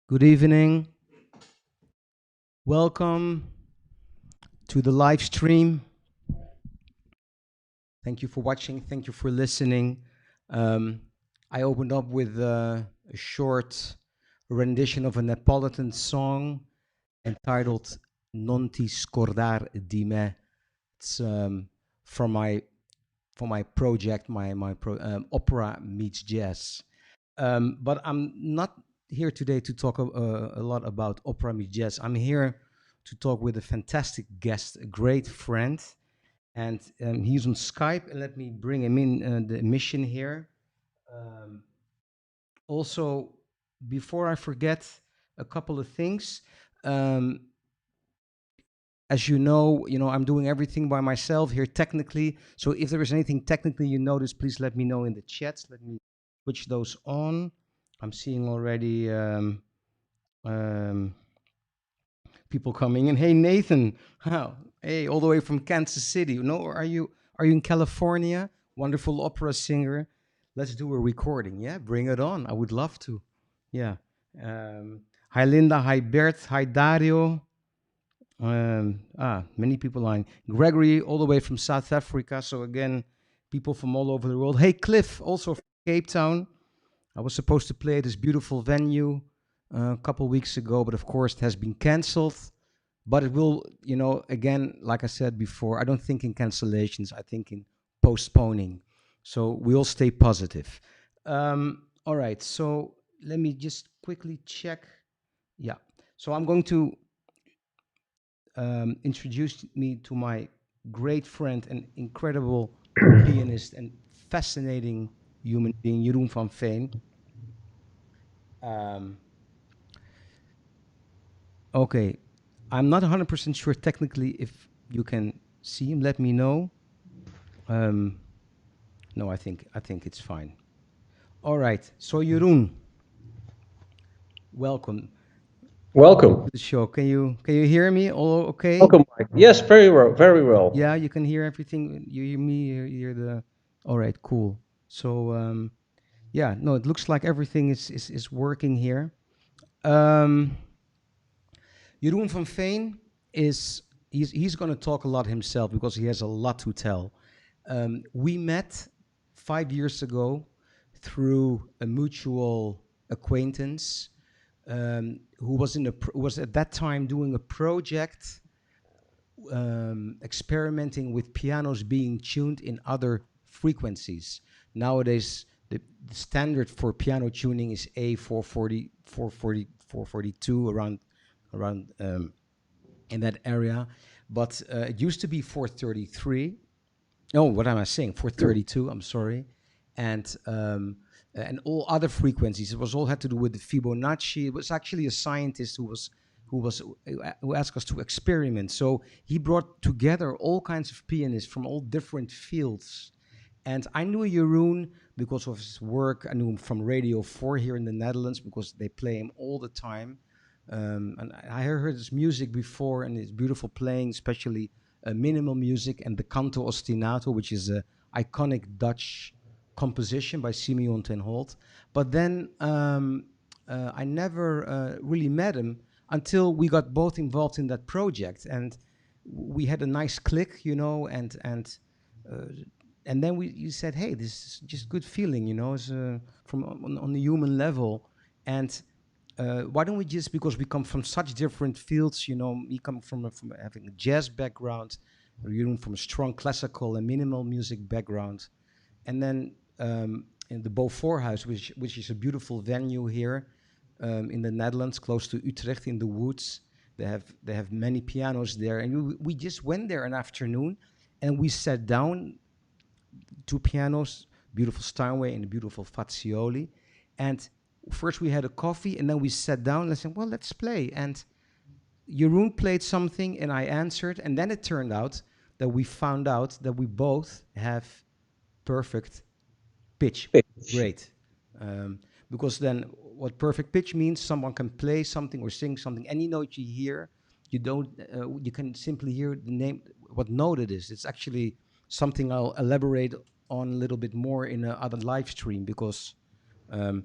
Good evening. Welcome to the live stream. Thank you for watching. Thank you for listening. Um, I opened up with a short rendition of a Neapolitan song entitled Non ti scordar di me. It's from my project, opera meets jazz. But I'm not here today to talk a lot about opera meets jazz. I'm here to talk with a fantastic guest, a great friend, and he's on Skype. And let me bring him in the mission here. Um, Also, before I forget, a couple of things. Um, as you know, I'm doing everything by myself here technically. So if there is anything technically you notice, please let me know in the chats. Let me switch those on. I'm seeing already um, people coming in. Hey Nathan, how? Hey, all the way from Kansas City. No, are you in California? Wonderful opera singer. Let's do a recording. Yeah, bring it on. I would love to. Yeah. Hi Linda. Hi Bert. Hi Dario. Many people line. Gregory, all the way from South Africa. So again, people from all over the world. Hey, Cliff, also from Cape Town. I was supposed to play at this beautiful venue a couple weeks ago, but of course it has been cancelled. but it will, again, like I said before, I don't think in cancellations. I think in postponing. So we'll stay positive. All right. So let me just quickly check. Yeah. So I'm going to introduce me to my great friend and incredible pianist and fascinating human being, Jeroen van Veen. Um, okay, I'm not 100% sure technically if you can see him. Let me know. Um, no, I think it's fine. All right. So Jeroen, welcome Welcome. to the show. Can you hear me? All okay? Welcome, Mike. Yes, very well, very well. Yeah, you can hear everything. You hear me. You hear the. All right. Cool. So yeah, no, it looks like everything is working here. Um, Jeroen van Veen he's going to talk a lot himself because he has a lot to tell. We met 5 years ago through a mutual acquaintance who was who was at that time doing a project experimenting with pianos being tuned in other frequencies. Nowadays, the standard for piano tuning is A440, 440, 442 around in that area. But it used to be 433. No, what am I saying? 432. I'm sorry, and all other frequencies. It was all had to do with the Fibonacci. It was actually a scientist who asked us to experiment. So he brought together all kinds of pianists from all different fields. And I knew Jeroen because of his work. I knew him from Radio 4 here in the Netherlands because they play him all the time. And I heard his music before and his beautiful playing, especially minimal music and the Canto Ostinato, which is a iconic Dutch composition by Simeon ten Holt. But then I never really met him until we got both involved in that project, and we had a nice click, uh, and then you said, "Hey, this is just good feeling, it's, from on the human level." And why don't we just, because we come from such different fields, we come from having a jazz background, you from a strong classical and minimal music background, and then in the Beaufort House, which is a beautiful venue here in the Netherlands, close to Utrecht in the woods. They have many pianos there, and we just went there an afternoon, and we sat down, two pianos, beautiful Steinway and a beautiful Fazioli, and first we had a coffee, and then we sat down and I said, well, let's play. And Jeroen played something and I answered, and then it turned out that we found out that we both have perfect pitch. Pitch. Great. Because then what perfect pitch means, someone can play something or sing something, any note you hear, you can simply hear the name, what note it is. It's actually something I'll elaborate on a little bit more in another live stream, because um,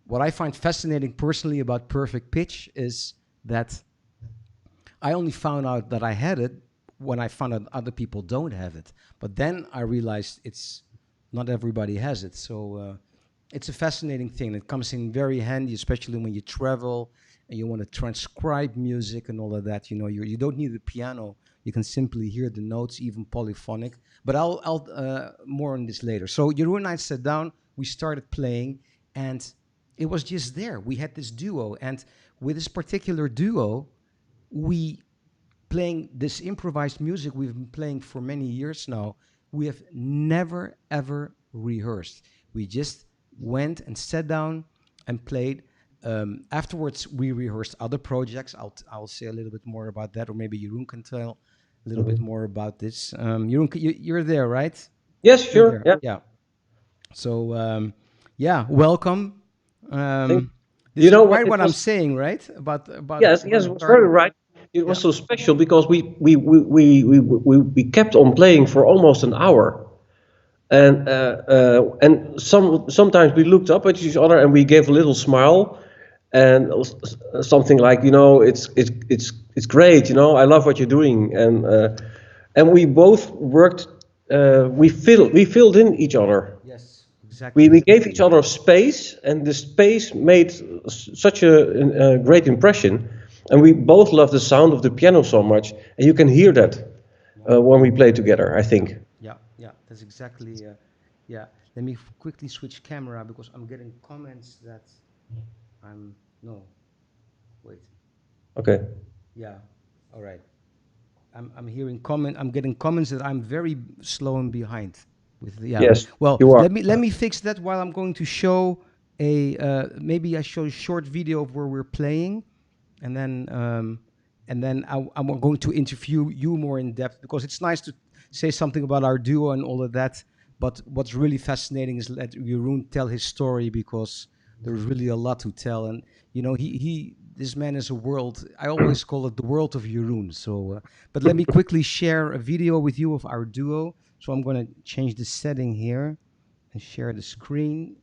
what I find fascinating personally about perfect pitch is that I only found out that I had it when I found out other people don't have it. But then I realized it's not everybody has it. So it's a fascinating thing. It comes in very handy, especially when you travel and you want to transcribe music and all of that. You don't need the piano. You can simply hear the notes, even polyphonic. But I'll more on this later. So Jeroen and I sat down. We started playing, and it was just there. We had this duo, and with this particular duo, we playing this improvised music we've been playing for many years now. We have never ever rehearsed. We just went and sat down and played. Afterwards, we rehearsed other projects. I'll say a little bit more about that, or maybe Jeroen can tell a little bit Mhm. more about this. Jeroen, you're there, right? Yes, You're sure. there, Yeah. yeah. So yeah, welcome. Thank Um, this you. is know what right it what I'm was? saying, right? About Yes, where yes, we it was very started. right. It Yeah. was so special because we kept on playing for almost an hour, and sometimes we looked up at each other and we gave a little smile, and something like, it's great, I love what you're doing, and we both worked. We filled in each other. Yes, We exactly. gave each other space, and the space made such a great impression. And we both love the sound of the piano so much, and you can hear that when we play together, I think. Yeah, yeah, that's exactly. Yeah, let me quickly switch camera because I'm getting comments that I'm no. Wait. Okay. Yeah. All right. I'm hearing comment. I'm getting comments that I'm very slow and behind with the, yeah. Yes, Well, you are. let me fix that while I'm going to show a maybe I show a short video of where we're playing, and then I'm going to interview you more in depth because it's nice to say something about our duo and all of that. But what's really fascinating is let Jeroen tell his story because there's really a lot to tell, and you know he this man is a world. I always call it the world of Jeroen. So, but let me quickly share a video with you of our duo. So I'm going to change the setting here and share the screen.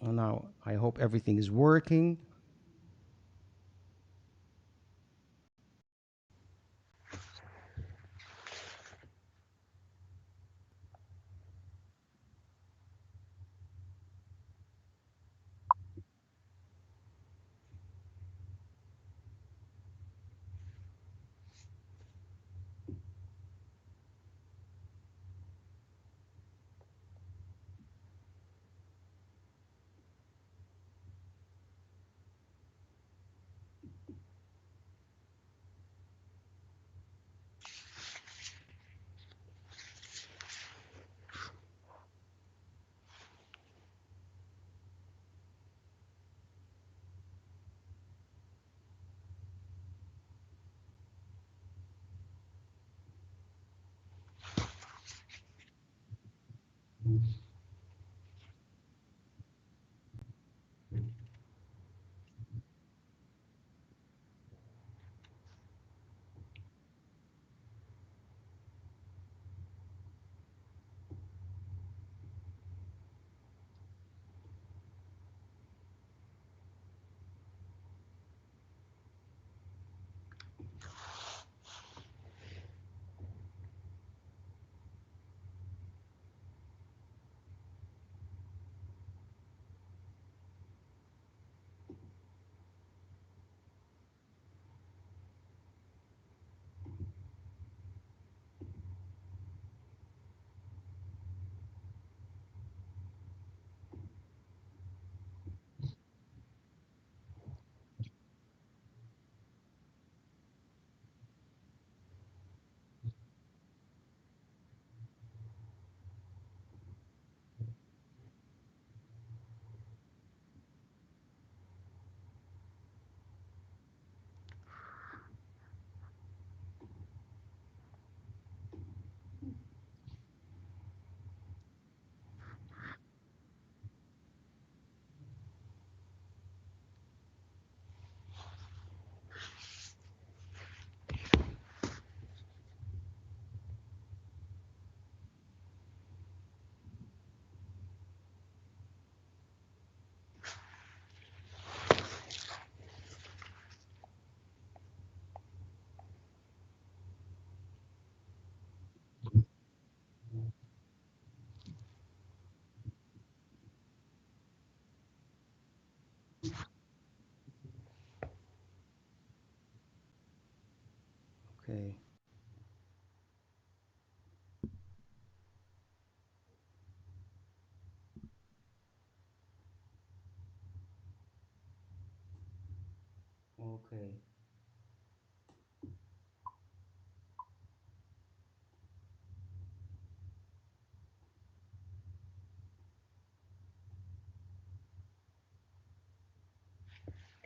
And now I hope everything is working. Okay. Okay.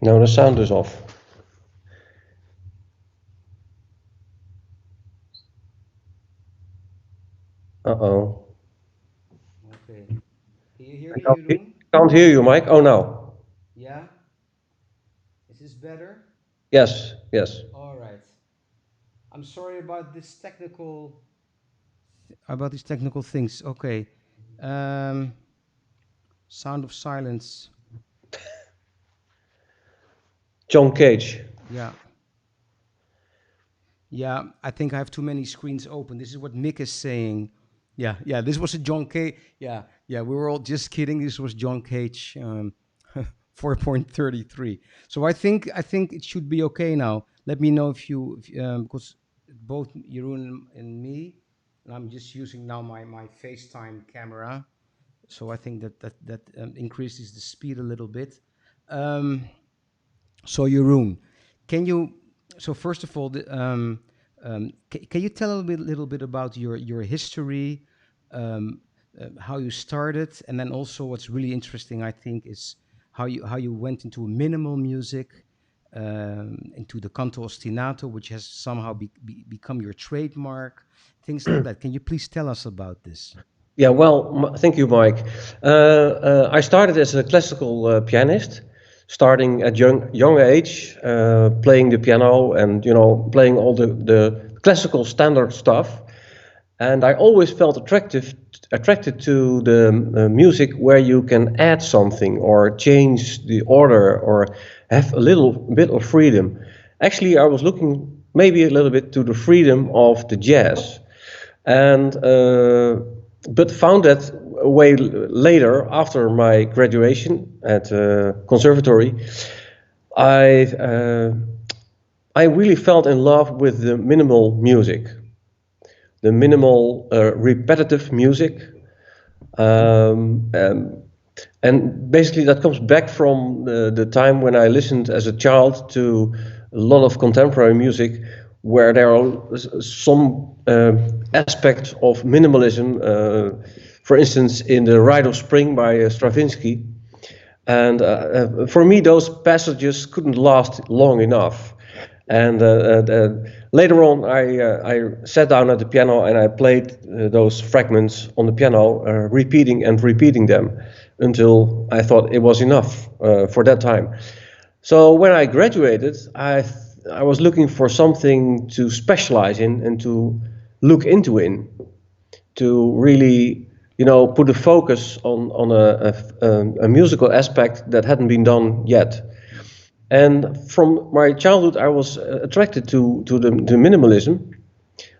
No, the sound is off. Uh-oh. Okay. Can you hear I me, Jeroen? can't hear you, Mike. Oh, now. Yeah. Is this better? Yes, yes. All right. I'm sorry about these technical things. Okay. Um, Sound of silence. John Cage. Yeah. Yeah, I think I have too many screens open. This is what Mick is saying. Yeah, yeah. This was a John Cage. Yeah, yeah. We were all just kidding. This was John Cage. 4.33. So I think it should be okay now. Let me know if because both Jeroen and me, and I'm just using now my FaceTime camera. So I think that increases the speed a little bit. Um, so Jeroen, can you? So first of all, can you tell a little bit about your history, um, how you started, and then also what's really interesting, I think, is how you went into minimal music, into the Canto Ostinato, which has somehow become your trademark, things like that. Can you please tell us about this? Yeah, well, thank you, Mike. I started as a classical pianist, starting at young age, playing the piano and playing all the classical standard stuff. And I always felt attracted to the music where you can add something or change the order or have a little bit of freedom. Actually, I was looking maybe a little bit to the freedom of the jazz, and but found that way later after my graduation at conservatory. I uh, I really felt in love with the minimal music, the minimal repetitive music, um, and, and basically that comes back from the time when I listened as a child to a lot of contemporary music where there are some aspects of minimalism, for instance in the Rite of Spring by Stravinsky. And for me, those passages couldn't last long enough. And later on, I sat down at the piano and I played those fragments on the piano, repeating and repeating them until I thought it was enough for that time. So when I graduated, I was looking for something to specialize in and to look into in, to really put a focus on a musical aspect that hadn't been done yet. And from my childhood, I was attracted to the minimalism,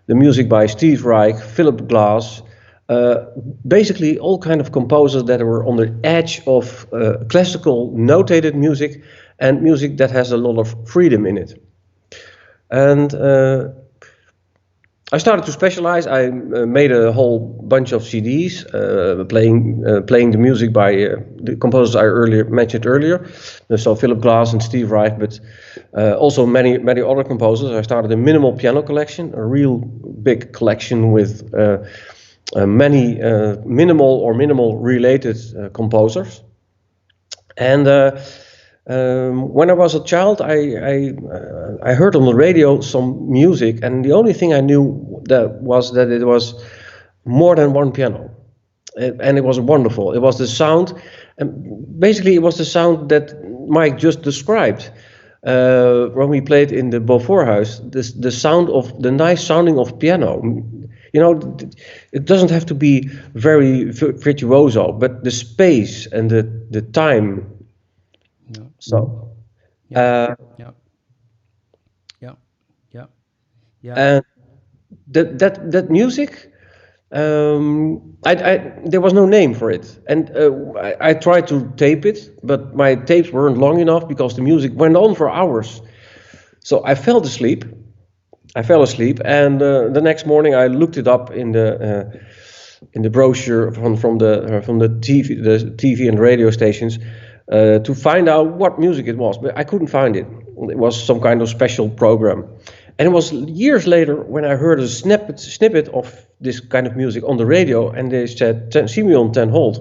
the music by Steve Reich, Philip Glass, uh, basically all kind of composers that were on the edge of classical notated music and music that has a lot of freedom in it. And I started to specialize. I made a whole bunch of CDs, playing the music by the composers I earlier mentioned earlier, so Philip Glass and Steve Reich, but also many other composers. I started a minimal piano collection, a real big collection with many minimal or minimal related composers. And when I was a child, I heard on the radio some music, and the only thing I knew that it was more than one piano, and it was wonderful. It was the sound, and basically it was the sound that Mike just described when we played in the Beaufort House. The sound of the nice sounding of piano. It doesn't have to be very virtuoso, but the space and the time. Yeah. So, Yeah. uh, Yeah. Yeah. Yeah. Yeah. and that music, there was no name for it, and I tried to tape it, but my tapes weren't long enough because the music went on for hours. So I fell asleep. And the next morning I looked it up in the brochure from the TV and radio stations to find out what music it was, but I couldn't find it. It was some kind of special program, and it was years later when I heard a snippet of this kind of music on the radio, and they said Simeon ten Holt.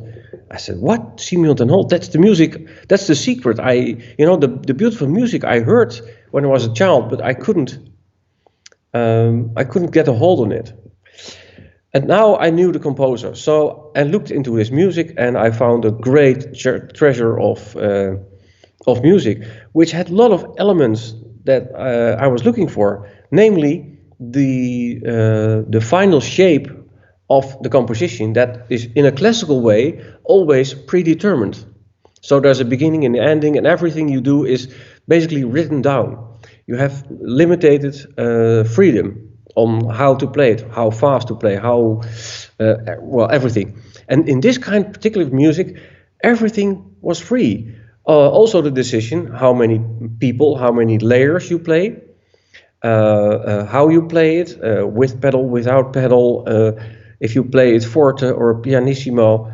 I said, "What? Simeon ten Holt? That's the music. That's the secret. The beautiful music I heard when I was a child, but I couldn't get a hold on it." And now I knew the composer, so I looked into his music, and I found a great treasure of music, which had a lot of elements that I was looking for, namely the final shape of the composition that is, in a classical way, always predetermined. So there's a beginning and ending, and everything you do is basically written down. You have limited freedom on how to play it, how fast to play, everything. And in this kind of particular music, everything was free. Also, the decision how many people, how many layers you play, how you play it, with pedal, without pedal, if you play it forte or pianissimo.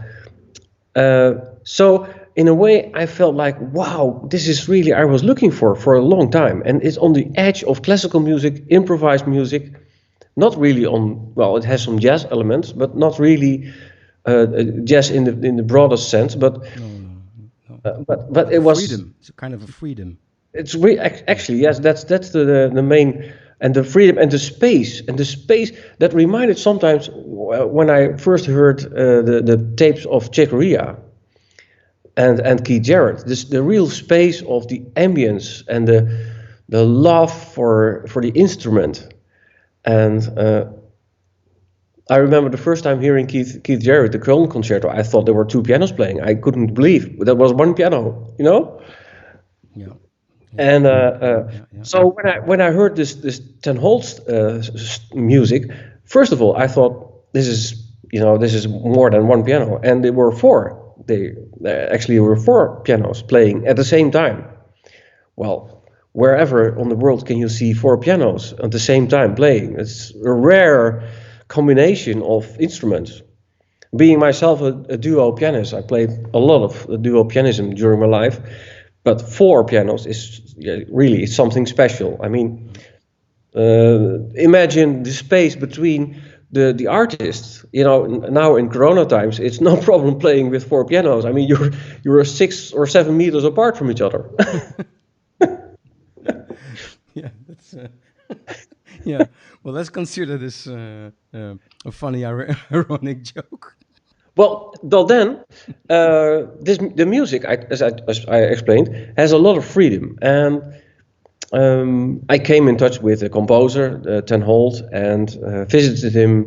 So in a way, I felt like, wow, this is really I was looking for a long time, and it's on the edge of classical music, improvised music, not really on. Well, it has some jazz elements, but not really jazz in the broadest sense. No, no, no. But But the it was. freedom, it's a kind of a freedom. Yeah. Actually, yes, that's the main, and the freedom and the space that reminded sometimes when I first heard the tapes of Chick Corea and Keith Jarrett, this the real space of the ambience and the love for the instrument. And I remember the first time hearing Keith Jarrett, the Köln concerto, I thought there were two pianos playing. I couldn't believe that was one piano, you know. Yeah. Yeah. And Yeah. so when I heard this Ten Holst music, first of all, I thought this is more than one piano, and there were four. They actually were four pianos playing at the same time. Well, wherever on the world can you see four pianos at the same time playing? It's a rare combination of instruments. Being myself a duo pianist, I played a lot of duo pianism during my life, but four pianos is really something special. I mean, imagine the space between the artists. You know, now in Corona times, it's no problem playing with four pianos. I mean, you're 6 or 7 meters apart from each other. Yeah, that's yeah. Well, let's consider this a funny, ironic joke. Well, then, the music, as I explained, has a lot of freedom, and I came in touch with the composer, Ten Holt, and visited him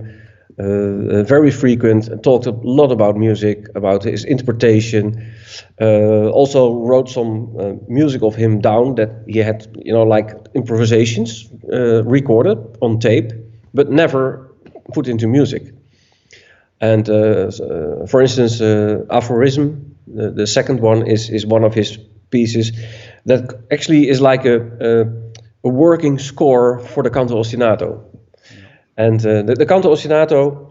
very frequent, and talked a lot about music, about his interpretation. Also wrote some music of him down that he had, you know, like improvisations recorded on tape, but never put into music. And for instance, Aphorism, the second one is one of his pieces that actually is like a working score for the Canto Ostinato. And the Canto Ostinato,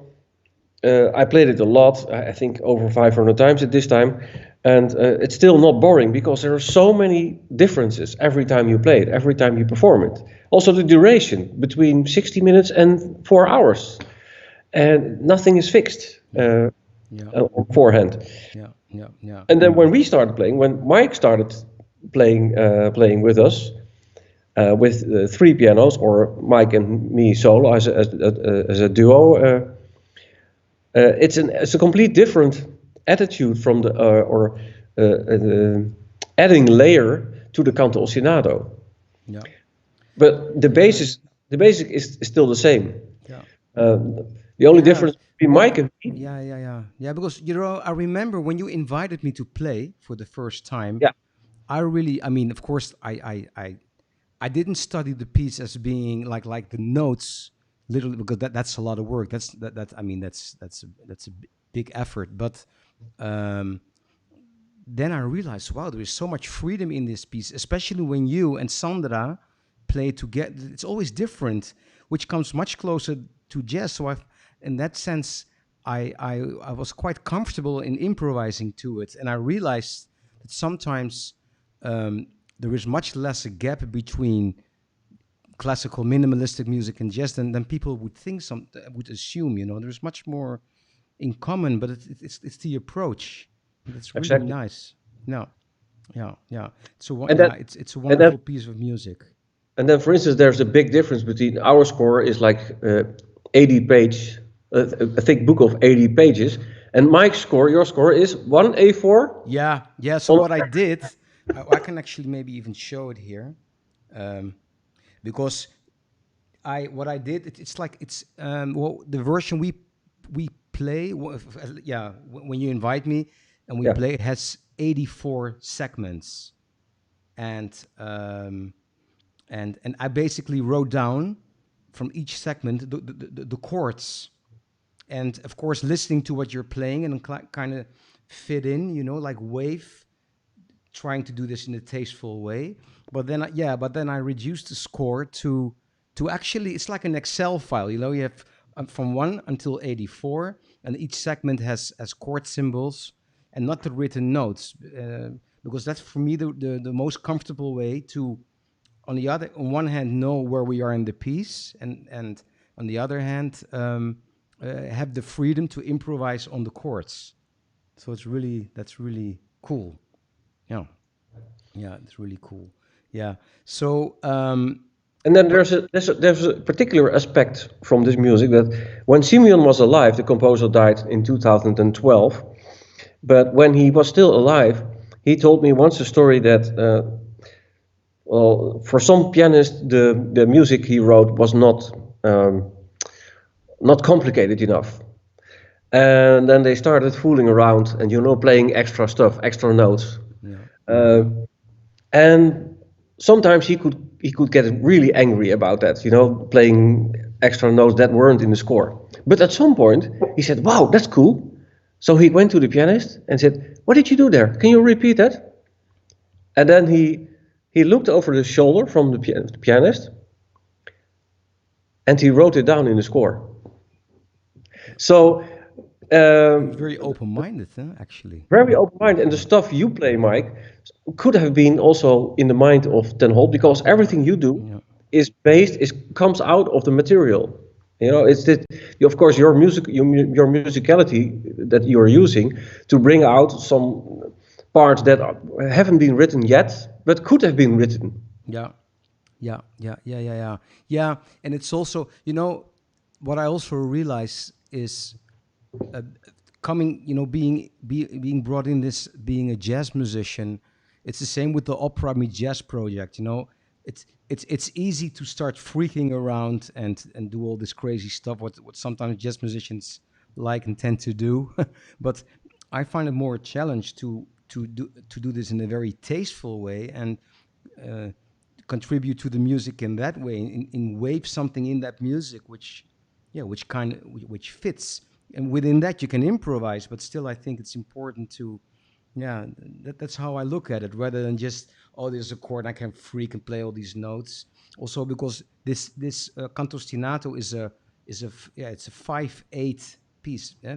I played it a lot, I think over 500 times at this time, and it's still not boring because there are so many differences every time you play it, every time you perform it. Also the duration, between 60 minutes and 4 hours. And nothing is fixed on forehand. Yeah. And then when we started playing, when Mike started playing with us, with three pianos, or Mike and me solo as a duo, it's a complete different attitude from the adding layer to the canto ostinato. Yeah. But the basic is still the same. Yeah. The only difference between Mike and me. Yeah. Because I remember when you invited me to play for the first time. Yeah. I mean, of course, I didn't study the piece as being like the notes, literally, because that's a lot of work. I mean, that's a big effort. But then I realized, wow, there is so much freedom in this piece, especially when you and Sandra play together. It's always different, which comes much closer to jazz. So in that sense, I was quite comfortable in improvising to it, and I realized that sometimes there is much less a gap between classical minimalistic music and jazz than people would think. Would assume. There's much more in common, but it's the approach. That's really Exactly. nice. No, yeah. So And then, it's a wonderful piece of music. and then, for instance, there's a big difference between our score is like 80 page, a thick book of 80 pages, and Mike's score, your score is one A4. Yeah. So what I did, I can actually maybe even show it here, because what I did, it's like well, the version we play, when you invite me and we Yeah. play, it has 84 segments, and I basically wrote down from each segment the chords, and of course listening to what you're playing and kind of fit in, like wave trying to do this in a tasteful way. But then, yeah, but then I reduced the score to actually, it's like an Excel file. You know, you have from 1 until 84, and each segment has chord symbols and not the written notes, because that's for me the most comfortable way to, on one hand, know where we are in the piece, and on the other hand, have the freedom to improvise on the chords. So that's really cool. Yeah, yeah, it's really cool. Yeah. So, And then but there's a particular aspect from this music that when Simeon was alive, the composer died in 2012. But when he was still alive, he told me once a story that, well, for some pianists, the music he wrote was um, not complicated enough. And then they started fooling around and, playing extra stuff, extra notes. yeah, Uh, yeah, and sometimes he could get really angry about that, playing extra notes that weren't in the score. But at some point, he said, "Wow, that's cool." So he went to the pianist and said, "What did you do there? Can you repeat that?" And then he looked over the shoulder from the pianist and he wrote it down in the score. yeah. So He was um, very open-minded, huh, actually. very open-minded, and the Yeah, stuff you play, Mike, could have been also in the mind of Ten Holt, because yeah, everything you do yeah, is comes out of the material. It's that, of course, your musicality that you are using to bring out some parts that haven't been written yet, but could have been written. yeah, yeah, yeah, yeah, yeah, yeah. Yeah, and it's also, what I also realize is, uh, coming, being brought in this, being a jazz musician. It's the same with the Opera Me Jazz project. It's easy to start freaking around and do all this crazy stuff. What sometimes jazz musicians like and tend to do, but I find it more a challenge to do this in a very tasteful way, and uh, contribute to the music in that way, in wave something in that music which, yeah, which fits, and within that you can improvise, but still I think it's important to, yeah, that's how I look at it, rather than just, oh, there's a chord, I can freak and play all these notes. Also because this Canto Ostinato yeah, it's a 5/8 piece, yeah?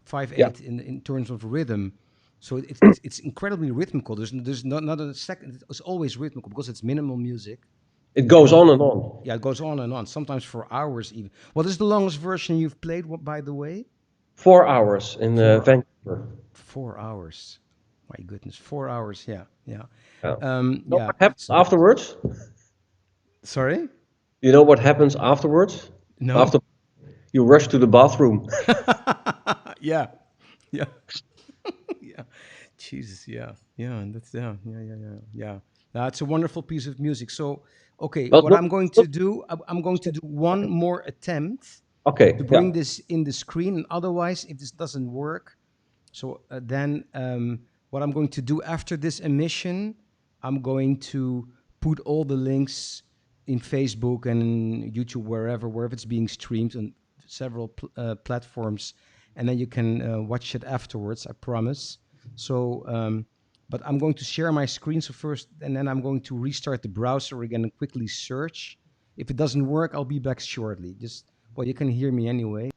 five Yeah, eight in terms of rhythm. So it's incredibly rhythmical. There's not a second. It's always rhythmical because it's minimal music, it and goes on and on. yeah, it goes on and on. Sometimes for hours even. What is the longest version you've played? What, by the way? 4 hours in 4 hours. Vancouver. 4 hours. My goodness, 4 hours. Yeah, yeah, Yeah. You know yeah. what happens afterwards? Sorry. You know what happens afterwards? No. After you rush to the bathroom. Yeah, yeah, yeah. Jesus, yeah, yeah, and that's, yeah, yeah, yeah, yeah, yeah. It's a wonderful piece of music. So, okay, But what not, I'm going to not do, I'm going to do one more attempt to okay. bring Yeah. this in the screen, and otherwise, if this doesn't work, so then what I'm going to do after this emission, I'm going to put all the links in Facebook and in YouTube, wherever it's being streamed on several platforms, and then you can watch it afterwards. I promise. So, but I'm going to share my screen. So first, and then I'm going to restart the browser again and quickly search. If it doesn't work, I'll be back shortly. Just, well, you can hear me anyway.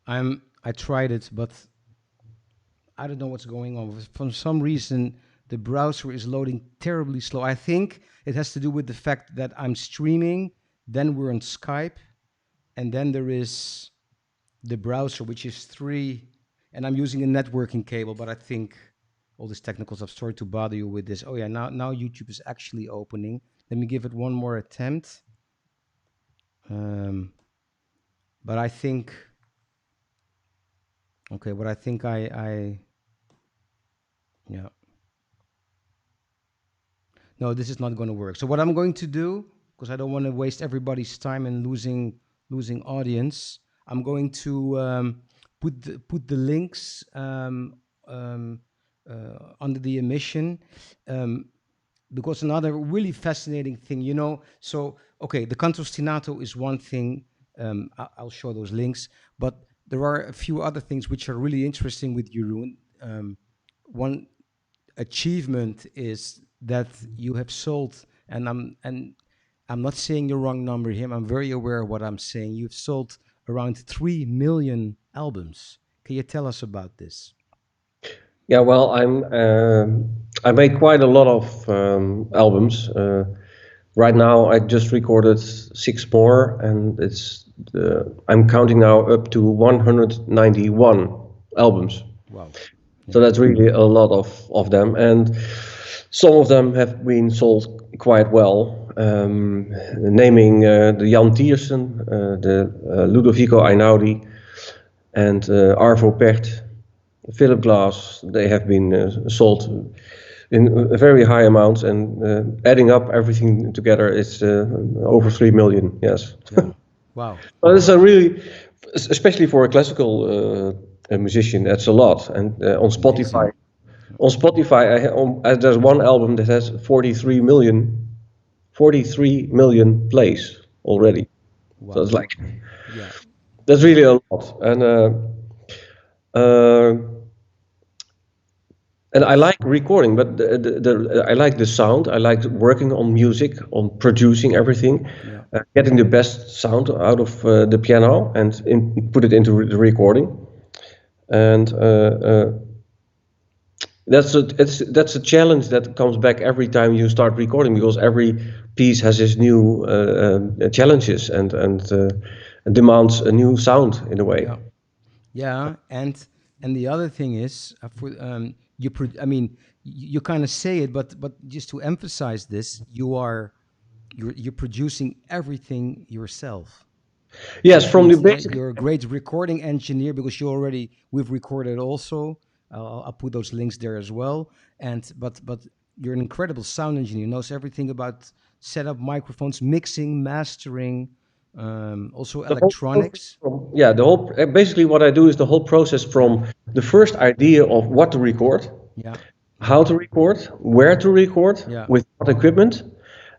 I tried it, but I don't know what's going on. For some reason, the browser is loading terribly slow. I think it has to do with the fact that I'm streaming, then we're on Skype, and then there is the browser, which is three, and I'm using a networking cable. But I think all this technical stuff. Sorry to bother you with this. Oh yeah, now YouTube is actually opening. Let me give it one more attempt. But I think okay. But I think I yeah. No, this is not going to work. So what I'm going to do, because I don't want to waste everybody's time and losing audience, I'm going to put the links under the emission. Um, because another really fascinating thing, so okay, the Canto Ostinato is one thing. I'll show those links, but there are a few other things which are really interesting with Jeroen. One achievement is that you have sold, and I'm not saying the wrong number here. I'm very aware of what I'm saying. You've sold around 3 million albums. Can you tell us about this? Yeah, well, I made quite a lot of albums. Right now, I just recorded 6 more, and I'm counting now up to 191 albums. Wow. So Yeah. that's really a lot of them, and some of them have been sold quite well. Naming the Jan Tiersen, the Ludovico Einaudi, and Arvo Pärt, Philip Glass. They have been sold in very high amounts, and adding up everything together, it's over 3 million. Yes. Yeah. Wow. Well, it's a really, especially for a classical a musician, that's a lot. And on Spotify, Amazing. there's one album that has 43 million plays already. So Wow. it's like Yeah. that's Yeah. really a lot. Uh, and I like recording, but I like the sound. I like working on music, on producing everything, Yeah. getting the best sound out of the piano and put it into the recording. And that's a challenge that comes back every time you start recording, because every piece has its new challenges and demands a new sound in a way. Yeah. Yeah, and the other thing is, I mean, you kind of say it, but just to emphasize this, you're producing everything yourself, Yes, which from the means basic. you're a great recording engineer because we've recorded also. I'll put those links there as well. And but you're an incredible sound engineer. Knows everything about setup, microphones, mixing, mastering, also The whole process electronics. from, yeah, the whole basically what I do is the whole process Yeah, from the first idea of what to record, yeah, yeah, how to record, where to record, yeah, with what equipment,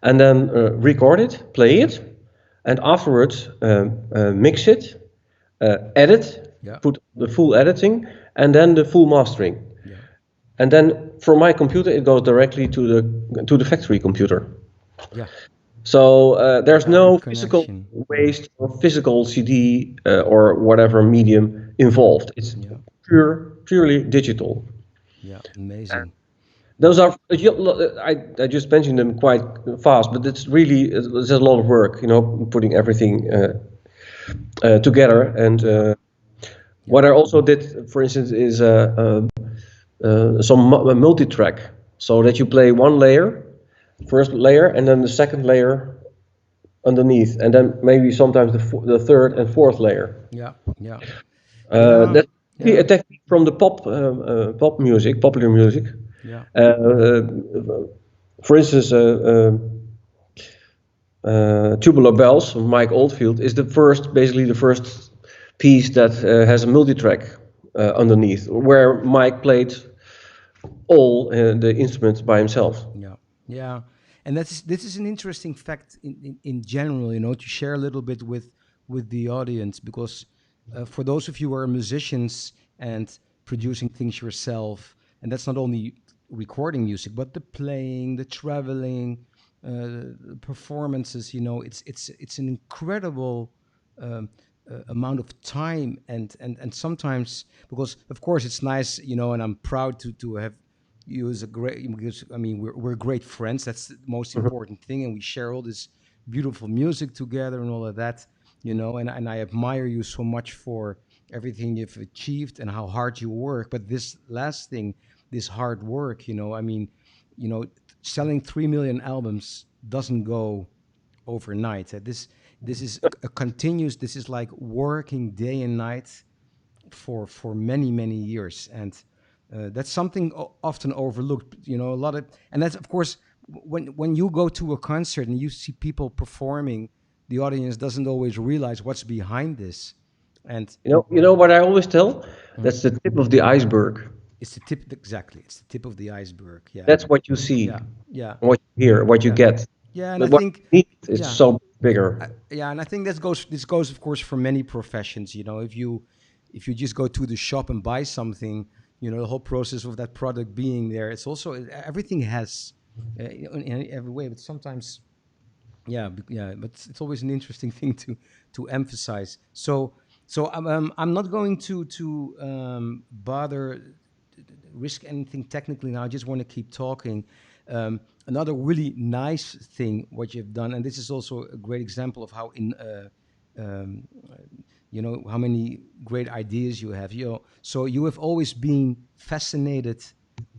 and then record it, play yeah, it, and afterwards mix it, edit, yeah, put the full editing, and then the full mastering. yeah. And then from my computer, it goes directly to the factory computer. Yeah, So there's no direct physical connection. Yeah, waste or physical CD or whatever medium involved. It's yeah, purely digital. yeah. Amazing. Those Yeah, are I just mentioned them quite fast, but it's a lot of work, putting everything together. And yeah, yeah, what I also did, for instance, is some multi-track, so that you play one layer, first layer, and then the second layer underneath, and then maybe sometimes the third and fourth layer. yeah, yeah, yeah, That's a yeah, technique from the pop music, popular music. yeah, Uh, for instance, Tubular Bells from Mike Oldfield is basically the first piece that has a multi-track underneath, where Mike played all the instruments by himself. yeah, yeah. And this is an interesting fact in general, to share a little bit with the audience, because for those of you who are musicians and producing things yourself, and that's not only recording music, but the playing, the traveling, the performances, it's an incredible um, amount of time and sometimes, because of course it's nice, and I'm proud to have you as a great, because I mean we're great friends. That's the most Mhm. important thing, and we share all this beautiful music together and all of that, and I admire you so much for everything you've achieved and how hard you work. But this last thing, this hard work, I mean, you know selling 3 million albums doesn't go overnight. This is a continuous. This is like working day and night for many years, and that's something often overlooked. A lot of, and that's of course when you go to a concert and you see people performing, the audience doesn't always realize what's behind this, and You know what I always tell? Mhm. That's the tip of the iceberg. It's the tip. Exactly, it's the tip of the iceberg. Yeah, That's what you see, yeah, yeah, what you hear, what you yeah, get. yeah. And I But what think, you need is yeah, so bigger. yeah, and I think this goes of course for many professions. If you just go to the shop and buy something, the whole process of that product being there, it's also everything has in every way. But sometimes, yeah, yeah, but it's always an interesting thing to emphasize. So I'm not going to bother risk anything technically now. I just want to keep talking. Another really nice thing what you've done, and this is also a great example of how um, how many great ideas you have. So you have always been fascinated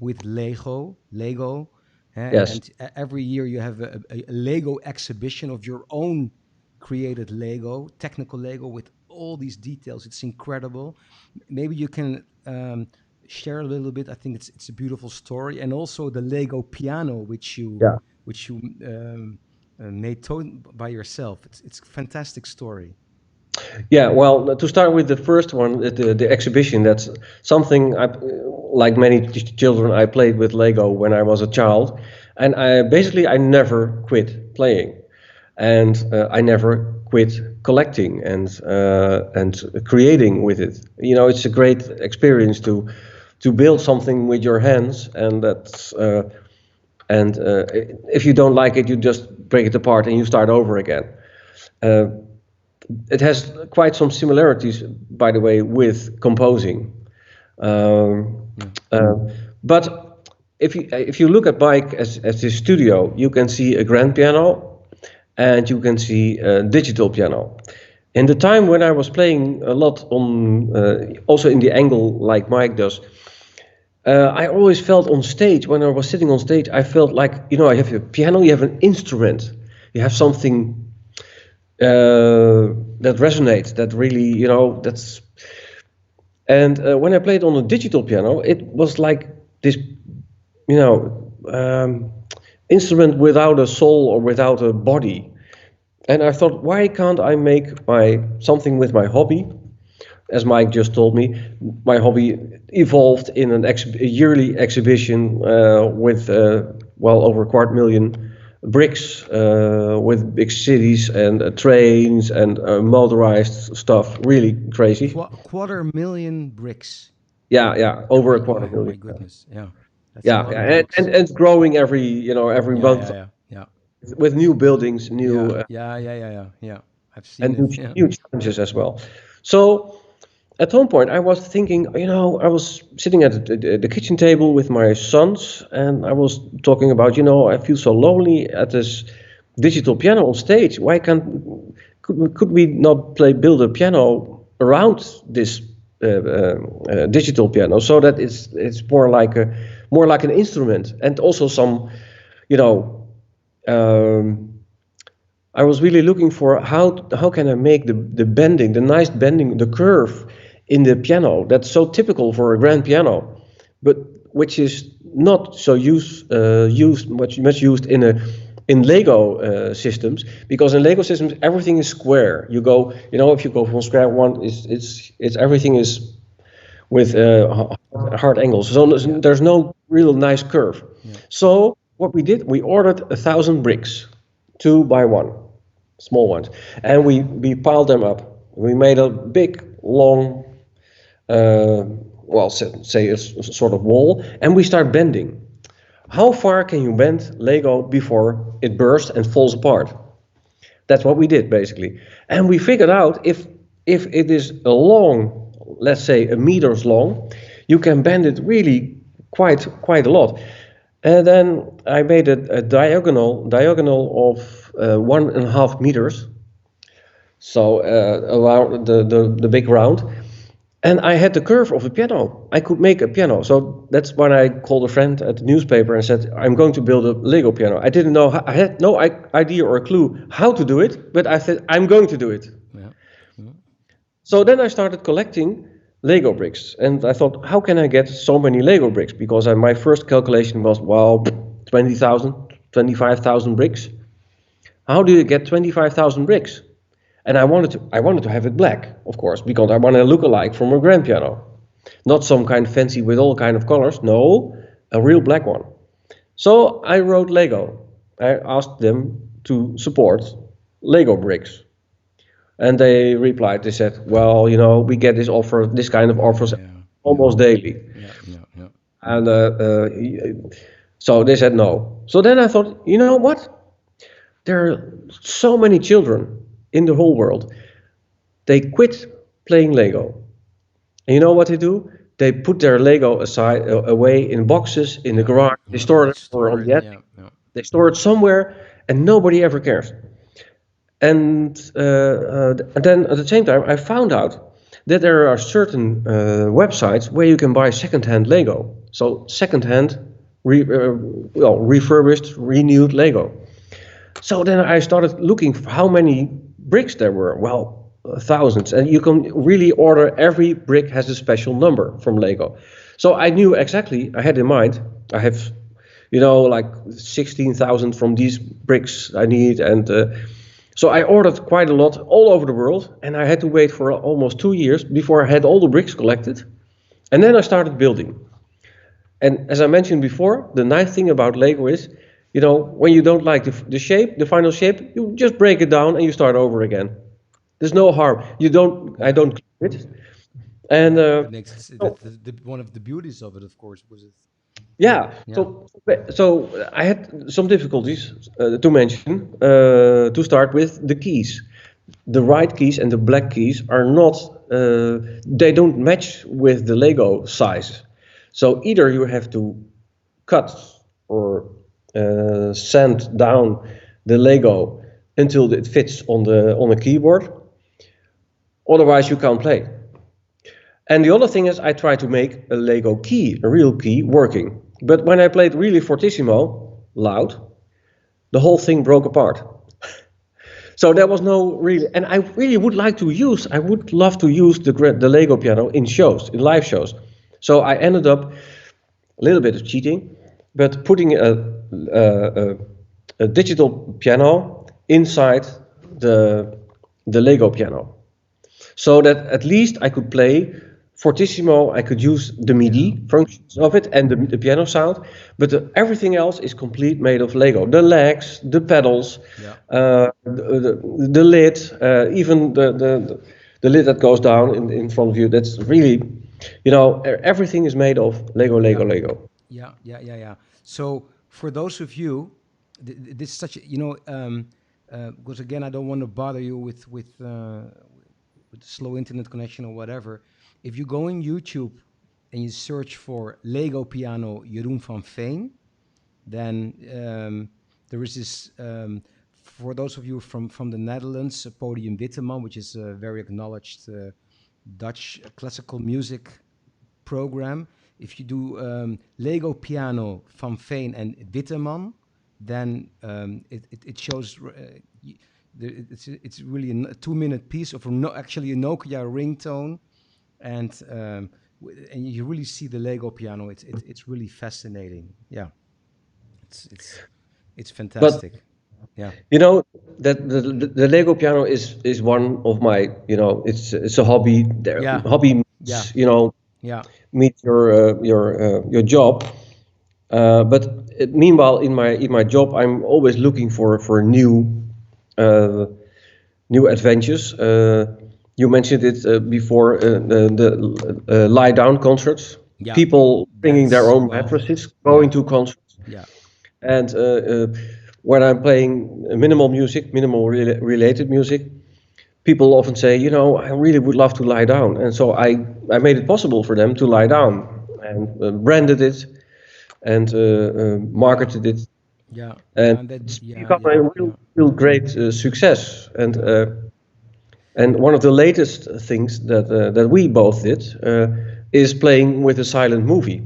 with Lego, Yes. and every year you have a Lego exhibition of your own created Lego, technical Lego with all these details. It's incredible. Maybe you can share a little bit. I think it's a beautiful story, and also the Lego piano, Yeah. which you made by yourself. It's a fantastic story. Yeah, well, to start with the first one, the exhibition, that's something like many children, I played with Lego when I was a child, and I never quit playing, and I never quit collecting and creating with it. It's a great experience to build something with your hands, and if you don't like it, you just break it apart and you start over again. Uh, it has quite some similarities, by the way, with composing. Um, Yeah. uh, but if you look at Mike as his studio, you can see a grand piano and you can see a digital piano. In the time when I was playing a lot on, also in the angle like Mike does, I always felt on stage, when I was sitting on stage, I felt like, I have a piano, you have an instrument, you have something that resonates, that really, that's. And when I played on a digital piano, it was like this, you know, instrument without a soul or without a body. And I thought, why can't I make my something with my hobby? As Mike just told me, my hobby evolved in a yearly exhibition with well over 250,000 bricks, with big cities and trains and motorized stuff. Really crazy. A quarter million bricks Yeah, yeah, over a every. quarter Oh my million. goodness! Yeah, that's a Yeah, lot yeah, of and bricks. and growing every Yeah, month yeah, yeah, yeah, with new buildings, new yeah, yeah, yeah, yeah, yeah, yeah. I've seen and it. Yeah. new challenges as well. So at one point, I was thinking, I was sitting at the kitchen table with my sons, and I was talking about, I feel so lonely at this digital piano on stage. Why could we not build a piano around this digital piano, so that it's more like an instrument, and also some, you know. Um, I was really looking for how can I make the bending, the nice bending, the curve in the piano that's so typical for a grand piano, but which is not so used much used in Lego systems, because in Lego systems everything is square. If you go from square one, it's everything is with Yeah, hard angles, so yeah, there's no real nice curve. yeah. So what we did, we ordered 1,000 bricks, two by one, small ones, and we piled them up. We made a big long, uh, well, say a sort of wall, and we start bending. How far can you bend Lego before it bursts and falls apart? That's what we did basically, and we figured out, if it is a long, let's say a meters long, you can bend it really quite a lot. And then I made a diagonal of 1.5 meters, so around the big round. And I had the curve of a piano. I could make a piano. So that's when I called a friend at the newspaper and said, I'm going to build a Lego piano. I didn't know, I had no idea or a clue how to do it, but I said, I'm going to do it. Yeah. Yeah. So then I started collecting Lego bricks. And I thought, how can I get so many Lego bricks? Because my first calculation was, well, 20,000, 25,000 bricks. How do you get 25,000 bricks? And I wanted to have it black, of course, because I want to look alike from a grand piano. Not some kind of fancy with all kind of colors, no, a real black one. So I wrote Lego. I asked them to support Lego bricks. And they replied, they said, well, we get this kind of offers almost daily. Yeah. And so they said no. So then I thought, you know what? There are so many children in the whole world. They quit playing Lego. And you know what they do? They put their Lego away in boxes in the garage. They store it on the attic. They store it somewhere, and nobody ever cares. And then at the same time, I found out that there are certain websites where you can buy secondhand Lego. So secondhand, refurbished, renewed Lego. So then I started looking for how many bricks there were. Well, thousands. And you can really order, every brick has a special number from Lego. So I knew exactly, I had in mind, I have, like 16,000 from these bricks I need. And so I ordered quite a lot all over the world. And I had to wait for almost 2 years before I had all the bricks collected. And then I started building. And as I mentioned before, the nice thing about Lego is, when you don't like the shape, the final shape, you just break it down and you start over again. There's no harm. I don't clean it. And It makes it, one of the beauties of it, of course, was it. Yeah. So I had some difficulties to mention. To start with, the keys, the right keys and the black keys are not. They don't match with the Lego size. So either you have to cut or sand down the Lego until it fits on the keyboard. Otherwise, you can't play. And the other thing is, I try to make a Lego key, a real key, working. But when I played really fortissimo, loud, the whole thing broke apart. So there was no really, and I really would love to use the Lego piano in shows, in live shows. So I ended up a little bit of cheating, but putting a digital piano inside the Lego piano, so that at least I could play fortissimo. I could use the MIDI functions of it and the piano sound, but everything else is complete made of Lego. The legs, the pedals, the lid, even the lid that goes down in front of you. That's really, everything is made of Lego. Yeah. So for those of you, this is such a, because again, I don't want to bother you with slow internet connection or whatever. If you go on YouTube and you search for Lego piano Jeroen van Veen, then there is this, for those of you from the Netherlands, Podium Witteman, which is a very acknowledged Dutch classical music program. If you do Lego piano Van Veen and Witteman, then it shows it's really a 2-minute piece of actually a Nokia ringtone, and you really see the Lego piano. It's really fascinating. Yeah, it's fantastic. But, yeah, that the Lego piano is one of my, it's a hobby. Hobby meets, meets your job. But meanwhile, in my job, I'm always looking for new adventures. You mentioned it before, the lie down concerts. Yeah, People bringing their own mattresses, going to concerts. Yeah. And when I'm playing minimal related music, people often say, you know, I really would love to lie down, and so I made it possible for them to lie down, and branded it, and Yeah, marketed it, yeah, yeah, and and that, it's yeah, become yeah, a real, yeah, real great success. yeah. And one of the latest things that we both did is playing with a silent movie.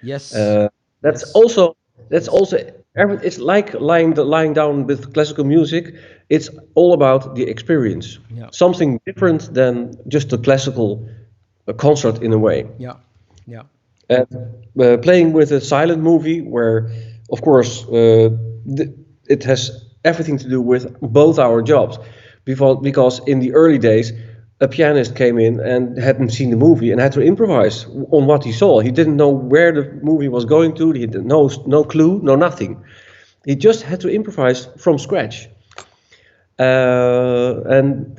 Yes, Uh, that's yes, also that's yes, also it's like lying down with classical music. It's all about the experience, yeah, something different than just a classical concert in a way. yeah, yeah, And playing with a silent movie, where of course it has everything to do with both our jobs, because in the early days a pianist came in and hadn't seen the movie and had to improvise on what he saw. He didn't know where the movie was going to. He had no clue, no nothing. He just had to improvise from scratch. And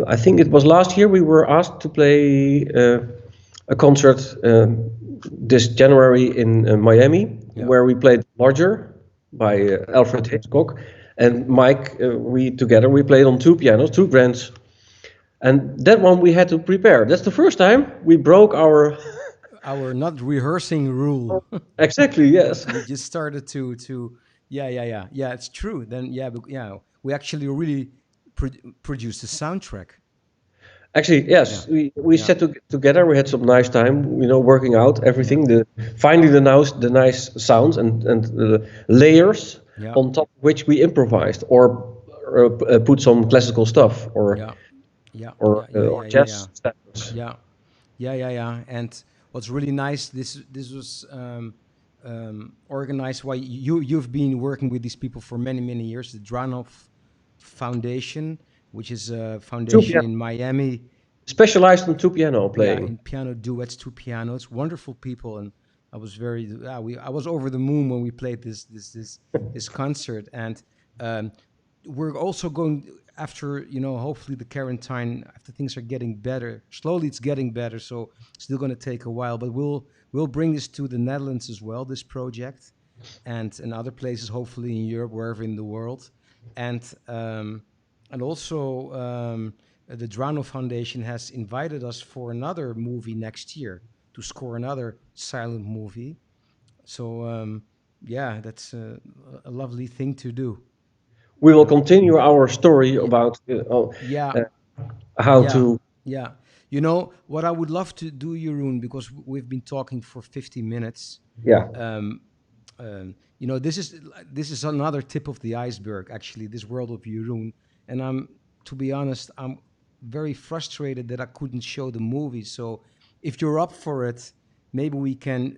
I think it was last year we were asked to play a concert this January in Miami, yeah. where we played Larger by Yeah. Alfred Hitchcock. And Mike, we together we played on two pianos, two grands, and that one we had to prepare. That's the first time we broke our Our not rehearsing rule. exactly, yes. We just started to yeah, yeah, yeah, yeah. It's true. Then yeah, yeah, we actually really produced a soundtrack. Actually, Yeah, yes, we yeah, sat together. We had some nice time, you know, working out yeah, everything, the finding the nice sounds and layers yeah, on top of which we improvised or put some classical stuff yeah, yeah, yeah, yeah, or yeah, yeah, yeah, jazz standards. yeah, yeah, yeah, yeah. And what's really nice, this was organized. Why you've been working with these people for many years. The Dranov Foundation, which is a Two foundation piano, in Miami. specialized on two piano Yeah, playing. in piano duets, two pianos, wonderful people, and I was very, I was over the moon when we played this concert, and um, we're also going after, hopefully the quarantine, after things are getting better. Slowly, it's getting better, so it's still going to take a while, but we'll bring this to the Netherlands as well, this project, and in other places, hopefully in Europe, wherever in the world, and also. The Drano Foundation has invited us for another movie next year to score another silent movie. So yeah, that's a lovely thing to do. We will Yeah, continue our story yeah, about yeah, uh, how yeah, to. yeah. You know what I would love to do, Jeroen, because we've been talking for 50 minutes. Yeah, Um, this is another tip of the iceberg, actually, this world of Jeroen. And to be honest, I'm very frustrated that I couldn't show the movie. So if you're up for it, maybe we can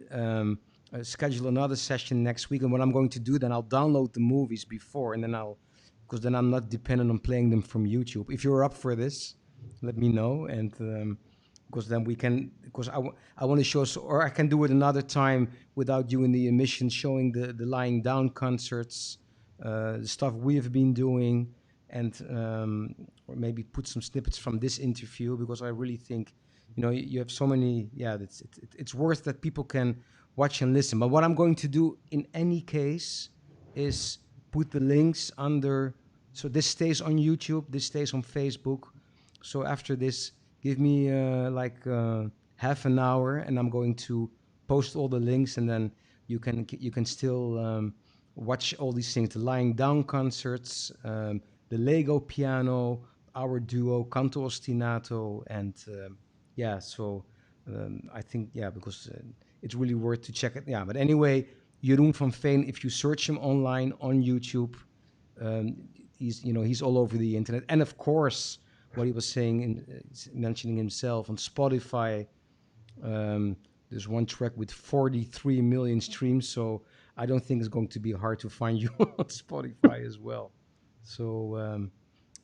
schedule another session next week. And what I'm going to do, then I'll download the movies before, and then because then I'm not dependent on playing them from YouTube. If you're up for this, let me know. And because then we can, because I want to show, or I can do it another time without you in the emission, showing the lying down concerts, the stuff we have been doing, and or maybe put some snippets from this interview, because I really think, you have so many. Yeah, it's worth that people can watch and listen. But what I'm going to do in any case is put the links under. So this stays on YouTube. This stays on Facebook. So after this, give me half an hour, and I'm going to post all the links, and then you can still watch all these things: the lying down concerts, the Lego piano, our duo Canto Ostinato, and yeah. So I think, yeah, because it's really worth to check it. Yeah, but anyway, Jeroen van Veen, if you search him online on YouTube, um, he's all over the internet, and of course, what he was saying in mentioning himself on Spotify. Um, there's one track with 43 million streams, so I don't think it's going to be hard to find you on Spotify as well. So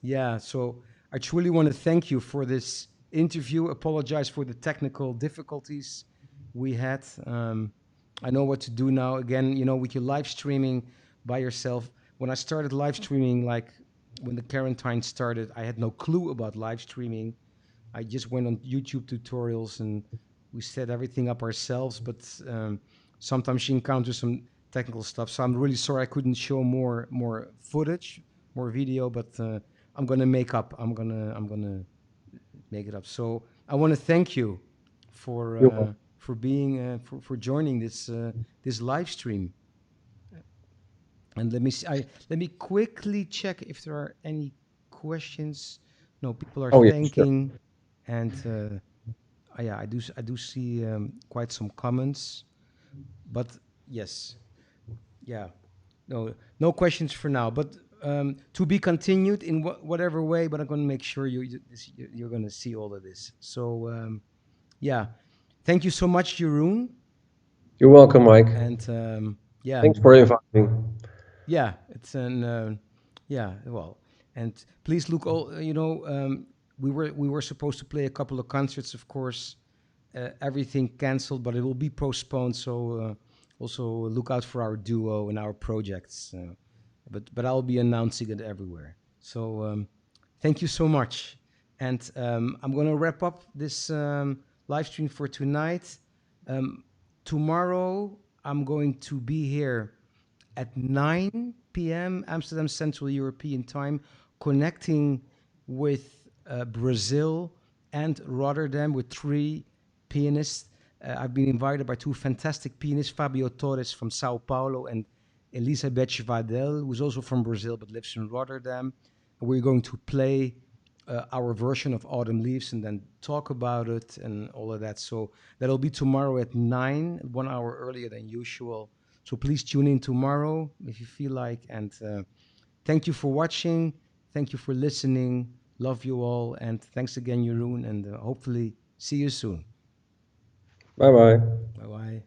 yeah, so I truly want to thank you for this interview. Apologize for the technical difficulties we had. I know what to do now. Again, with your live streaming by yourself. When I started live streaming, like when the quarantine started, I had no clue about live streaming. I just went on YouTube tutorials and we set everything up ourselves. But sometimes you encounter some technical stuff. So I'm really sorry I couldn't show more footage, more video. But I'm gonna make up. I'm gonna make it up. So I want to thank you You're welcome. for being for joining this live stream. And let me quickly check if there are any questions. No, people are Oh yeah, sure. thanking, and yeah, I do see quite some comments. But yes, yeah, no questions for now. But to be continued in whatever way. But I'm going to make sure you're going to see all of this. So yeah, thank you so much, Jeroen, You're welcome, Mike. and yeah, Thanks for inviting. yeah, it's an yeah, well, and please look all we were supposed to play a couple of concerts, of course. Everything canceled, but it will be postponed. So also look out for our duo and our projects. But I'll be announcing it everywhere. So thank you so much, and I'm gonna wrap up this live stream for tonight. Um, Tomorrow I'm going to be here at 9 p.m. Amsterdam Central European Time, connecting with Brazil and Rotterdam with three pianists. I've been invited by two fantastic pianists, Fabio Torres from Sao Paulo and Elizabeth Vadel, who's also from Brazil but lives in Rotterdam. And we're going to play our version of Autumn Leaves and then talk about it and all of that. So that'll be tomorrow at 9, 1 hour earlier than usual. So please tune in tomorrow if you feel like. And thank you for watching. Thank you for listening. Love you all. And thanks again, Jeroen. And hopefully see you soon. Bye bye. Bye bye.